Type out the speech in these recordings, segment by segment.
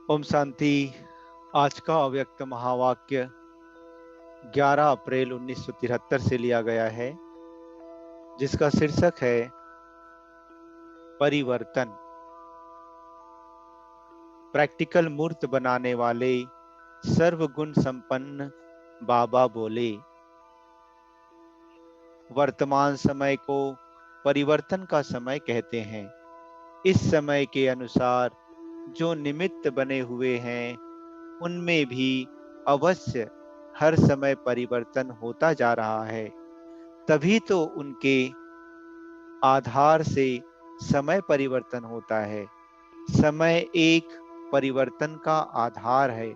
ओम शांति। आज का अव्यक्त महावाक्य 11 अप्रैल 1973 से लिया गया है, जिसका शीर्षक है परिवर्तन। प्रैक्टिकल मूर्त बनाने वाले सर्वगुण संपन्न बाबा बोले, वर्तमान समय को परिवर्तन का समय कहते हैं। इस समय के अनुसार जो निमित्त बने हुए हैं, उनमें भी अवश्य हर समय परिवर्तन होता जा रहा है। तभी तो उनके आधार से समय परिवर्तन होता है। समय एक परिवर्तन का आधार है।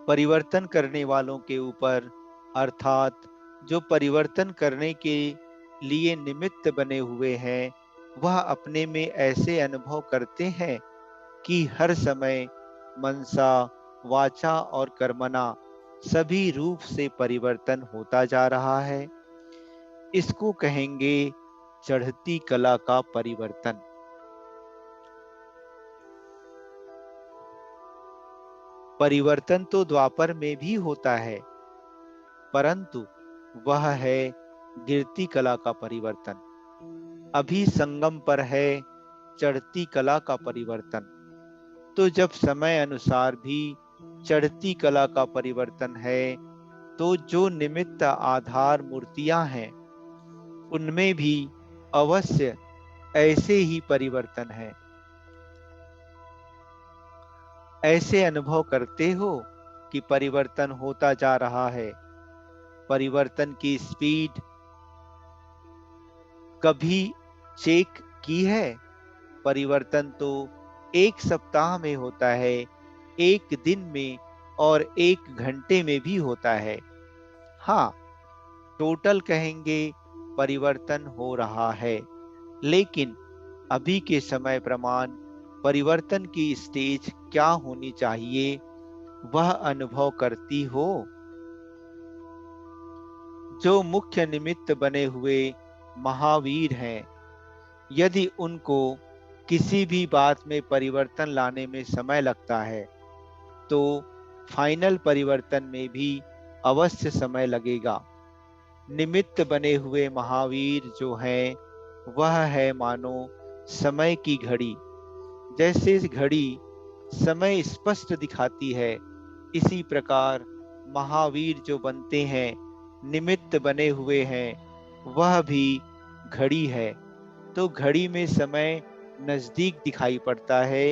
परिवर्तन करने वालों के ऊपर, अर्थात जो परिवर्तन करने के लिए निमित्त बने हुए हैं, वह अपने में ऐसे अनुभव करते हैं कि हर समय मनसा, वाचा और कर्मणा सभी रूप से परिवर्तन होता जा रहा है। इसको कहेंगे चढ़ती कला का परिवर्तन। परिवर्तन तो द्वापर में भी होता है, परंतु वह है गिरती कला का परिवर्तन। अभी संगम पर है चढ़ती कला का परिवर्तन। तो जब समय अनुसार भी चढ़ती कला का परिवर्तन है, तो जो निमित्त आधार मूर्तियां हैं, उनमें भी अवश्य ऐसे ही परिवर्तन है। ऐसे अनुभव करते हो कि परिवर्तन होता जा रहा है। परिवर्तन की स्पीड कभी चेक की है? परिवर्तन तो एक सप्ताह में होता है, एक दिन में और एक घंटे में भी होता है। हाँ, टोटल कहेंगे परिवर्तन हो रहा है, लेकिन अभी के समय प्रमाण परिवर्तन की स्टेज क्या होनी चाहिए, वह अनुभव करती हो? जो मुख्य निमित्त बने हुए महावीर हैं, यदि उनको किसी भी बात में परिवर्तन लाने में समय लगता है, तो फाइनल परिवर्तन में भी अवश्य समय लगेगा। निमित्त बने हुए महावीर जो हैं, वह है मानो समय की घड़ी। जैसे इस घड़ी समय स्पष्ट दिखाती है, इसी प्रकार महावीर जो बनते हैं, निमित्त बने हुए हैं, वह भी घड़ी है। तो घड़ी में समय नजदीक दिखाई पड़ता है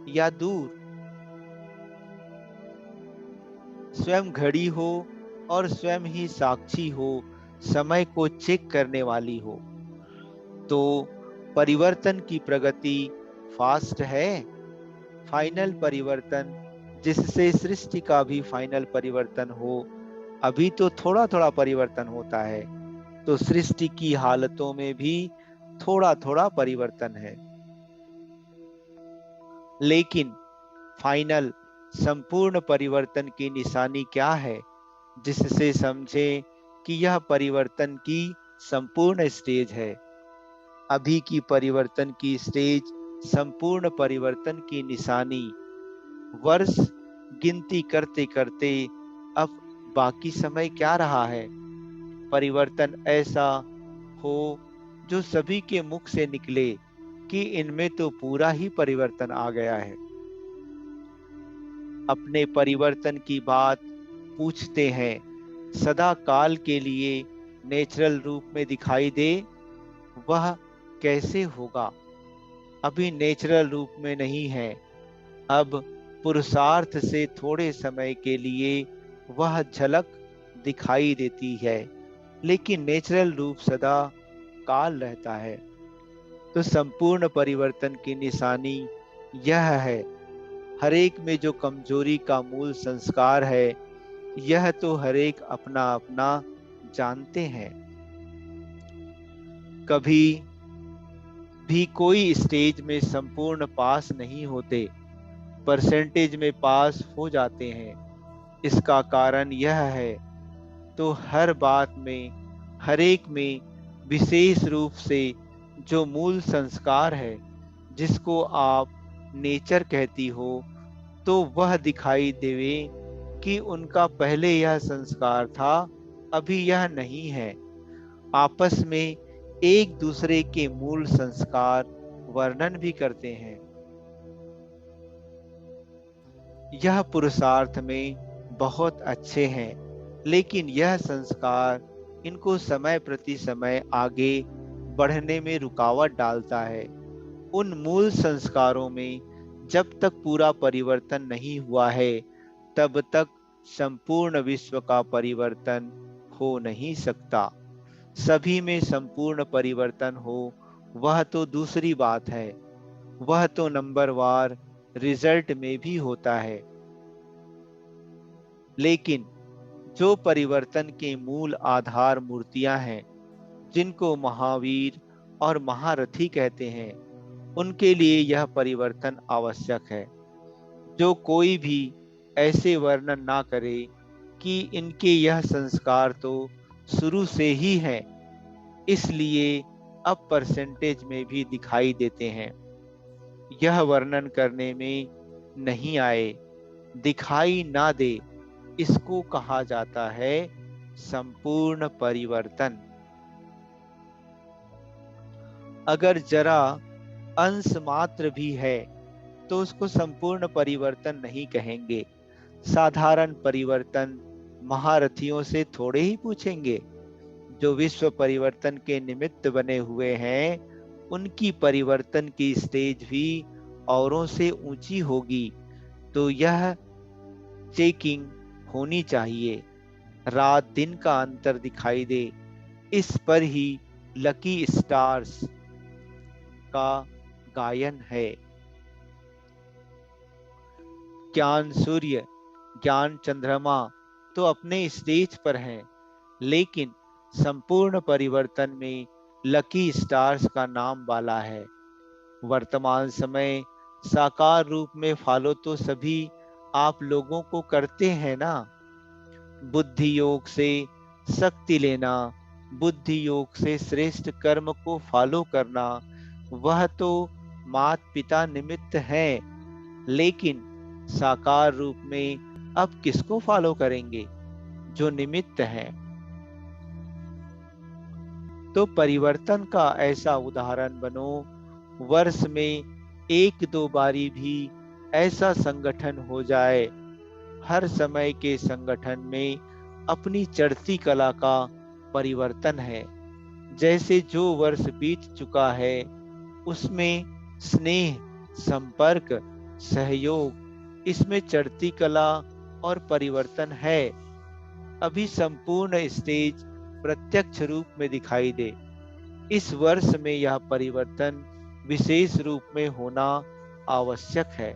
या दूर? स्वयं घड़ी हो और स्वयं ही साक्षी हो, समय को चेक करने वाली हो, तो परिवर्तन की प्रगति फास्ट है। फाइनल परिवर्तन, जिससे सृष्टि का भी फाइनल परिवर्तन हो, अभी तो थोड़ा थोड़ा परिवर्तन होता है, तो सृष्टि की हालतों में भी थोड़ा थोड़ा परिवर्तन है। लेकिन फाइनल संपूर्ण परिवर्तन की निशानी क्या है, जिससे समझें कि यह परिवर्तन की संपूर्ण स्टेज है? अभी की परिवर्तन की स्टेज संपूर्ण परिवर्तन की निशानी। वर्ष गिनती करते करते अब बाकी समय क्या रहा है? परिवर्तन ऐसा हो जो सभी के मुख से निकले कि इनमें तो पूरा ही परिवर्तन आ गया है। अपने परिवर्तन की बात पूछते हैं, सदा काल के लिए नेचुरल रूप में दिखाई दे, वह कैसे होगा? अभी नेचुरल रूप में नहीं है। अब पुरुषार्थ से थोड़े समय के लिए वह झलक दिखाई देती है, लेकिन नेचुरल रूप सदा काल रहता है। तो संपूर्ण परिवर्तन की निशानी यह है। हरेक में जो कमजोरी का मूल संस्कार है, यह तो हरेक अपना अपना जानते हैं। कभी भी कोई स्टेज में संपूर्ण पास नहीं होते, परसेंटेज में पास हो जाते हैं। इसका कारण यह है, तो हर बात में, हरेक में विशेष रूप से जो मूल संस्कार है, जिसको आप नेचर कहती हो, तो वह दिखाई देवे कि उनका पहले यह संस्कार था, अभी यह नहीं है। आपस में एक दूसरे के मूल संस्कार वर्णन भी करते हैं। यह पुरुषार्थ में बहुत अच्छे हैं, लेकिन यह संस्कार इनको समय प्रति समय आगे बढ़ने में रुकावट डालता है। उन मूल संस्कारों में जब तक पूरा परिवर्तन नहीं हुआ है, तब तक संपूर्ण विश्व का परिवर्तन हो नहीं सकता। सभी में संपूर्ण परिवर्तन हो, वह तो दूसरी बात है। वह तो नंबरवार रिजल्ट में भी होता है। लेकिन जो परिवर्तन के मूल आधार मूर्तियां हैं, जिनको महावीर और महारथी कहते हैं, उनके लिए यह परिवर्तन आवश्यक है। जो कोई भी ऐसे वर्णन ना करे कि इनके यह संस्कार तो शुरू से ही हैं, इसलिए अब परसेंटेज में भी दिखाई देते हैं, यह वर्णन करने में नहीं आए, दिखाई ना दे, इसको कहा जाता है संपूर्ण परिवर्तन। अगर जरा अंश मात्र भी है, तो उसको संपूर्ण परिवर्तन नहीं कहेंगे। साधारण परिवर्तन महारथियों से थोड़े ही पूछेंगे। जो विश्व परिवर्तन के निमित्त बने हुए हैं, उनकी परिवर्तन की स्टेज भी औरों से ऊंची होगी, तो यह चेकिंग होनी चाहिए। रात दिन का अंतर दिखाई दे, इस पर ही लकी स्टार्स का गायन है। ज्ञान सूर्य, ज्ञान चंद्रमा तो अपने स्टेज पर हैं, लेकिन संपूर्ण परिवर्तन में लकी स्टार्स का नाम वाला है। वर्तमान समय साकार रूप में फॉलो तो सभी आप लोगों को करते हैं ना। बुद्धि योग से शक्ति लेना, बुद्धि योग से श्रेष्ठ कर्म को फॉलो करना, वह तो मात पिता निमित्त हैं, लेकिन साकार रूप में अब किसको फॉलो करेंगे? जो निमित्त हैं। तो परिवर्तन का ऐसा उदाहरण बनो, वर्ष में एक दो बारी भी ऐसा संगठन हो जाए। हर समय के संगठन में अपनी चढ़ती कला का परिवर्तन है। जैसे जो वर्ष बीत चुका है, उसमें स्नेह, संपर्क, सहयोग, इसमें चढ़ती कला और परिवर्तन है। अभी संपूर्ण स्टेज प्रत्यक्ष रूप में दिखाई दे। इस वर्ष में यह परिवर्तन विशेष रूप में होना आवश्यक है।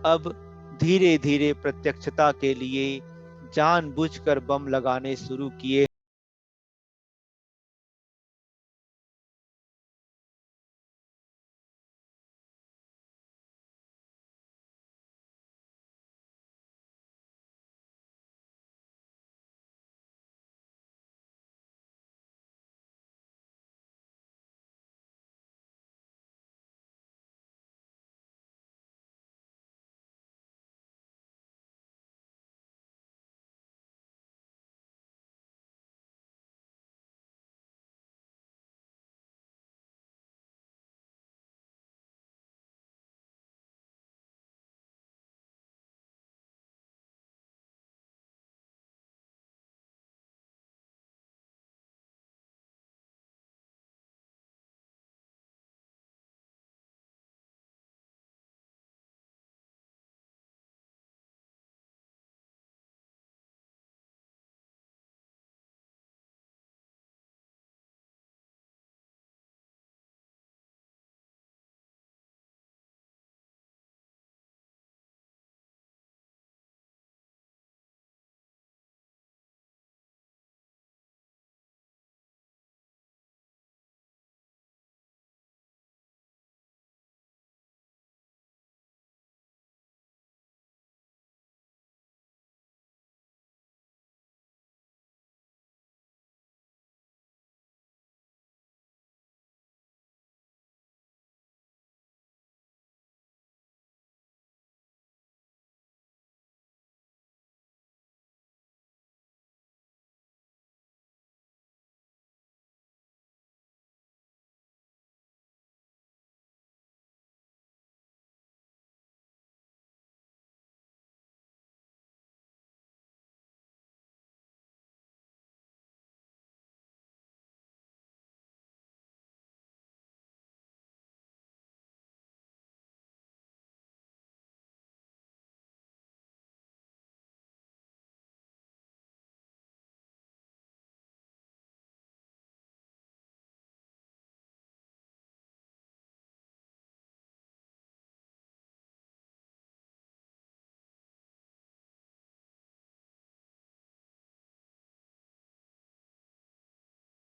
अब धीरे धीरे प्रत्यक्षता के लिए जानबूझकर बम लगाने शुरू किए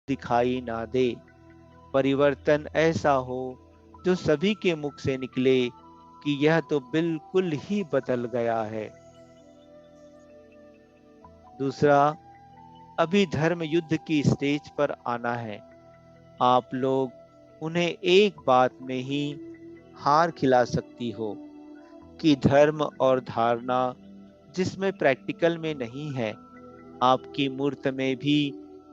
दिखाई ना दे। परिवर्तन ऐसा हो जो सभी के मुख से निकले कि यह तो बिल्कुल ही बदल गया है। दूसरा, अभी धर्म युद्ध की स्टेज पर आना है। आप लोग उन्हें एक बात में ही हार खिला सकती हो कि धर्म और धारणा जिसमें प्रैक्टिकल में नहीं है, आपकी मूर्त में भी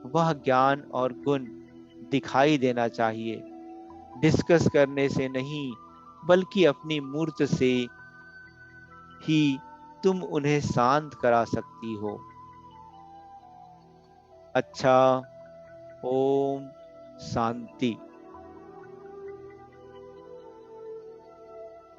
वह ज्ञान और गुण दिखाई देना चाहिए। डिस्कस करने से नहीं, बल्कि अपनी मूर्त से ही तुम उन्हें शांत करा सकती हो। अच्छा, ओम शांति।